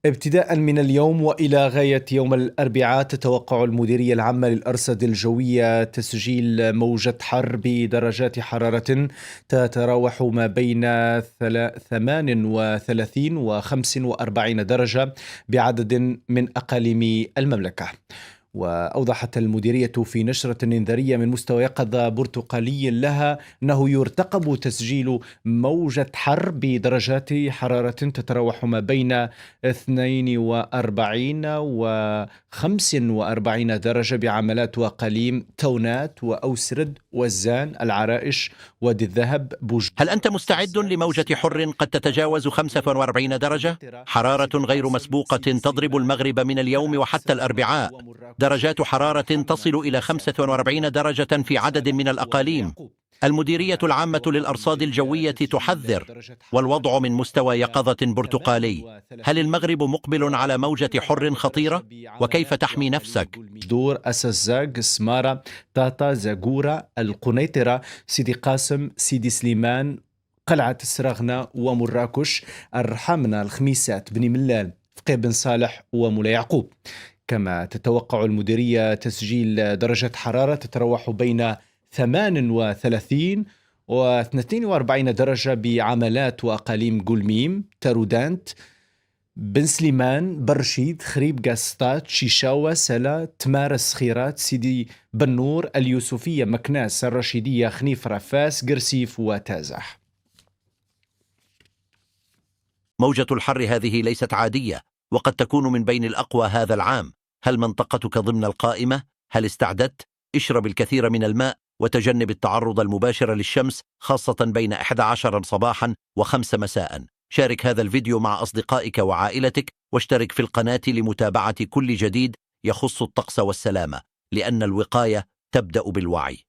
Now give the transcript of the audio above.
ابتداء من اليوم وإلى غاية يوم الأربعاء تتوقع المديرية العامة للأرصاد الجوية تسجيل موجة حر بدرجات حرارة تتراوح ما بين 38 و 45 درجة بعدد من أقاليم المملكة. وأوضحت المديرية في نشرة إنذارية من مستوى يقظة برتقالي لها أنه يرتقب تسجيل موجة حر بدرجات حرارة تتراوح ما بين 42 و 45 درجة بعملات وقليم تونات وأوسرد وزان العرائش وادي الذهب بوجد. هل أنت مستعد لموجة حر قد تتجاوز 45 درجة؟ حرارة غير مسبوقة تضرب المغرب من اليوم وحتى الأربعاء، درجات حرارة تصل إلى 45 درجة في عدد من الأقاليم. المديرية العامة للأرصاد الجوية تحذر، والوضع من مستوى يقظة برتقالي. هل المغرب مقبل على موجة حر خطيرة؟ وكيف تحمي نفسك؟ دور أسزاق، سمارة، طاطا، زاقورة، القنيطرة، سيدي قاسم، سيدي سليمان، قلعة السراغنة ومراكش، الرحمنة، الخميسات، بني ملال، فقيه بن صالح ومولا يعقوب. كما تتوقع المديرية تسجيل درجة حرارة تتراوح بين 38 و 42 درجة بعملات وأقاليم قلميم، تارودانت، بن سليمان، برشيد، خريب، قاسطات، شيشاوة، سلا، تمارس، خيرات، سيدي بنور، اليوسفية، مكناس، الرشيدية، خنيف، رفاس، قرسيف وتازح. موجة الحر هذه ليست عادية، وقد تكون من بين الأقوى هذا العام. هل منطقتك ضمن القائمة؟ هل استعددت؟ اشرب الكثير من الماء وتجنب التعرض المباشر للشمس، خاصة بين 11 صباحا و5 مساء. شارك هذا الفيديو مع أصدقائك وعائلتك، واشترك في القناة لمتابعة كل جديد يخص الطقس والسلامة، لأن الوقاية تبدأ بالوعي.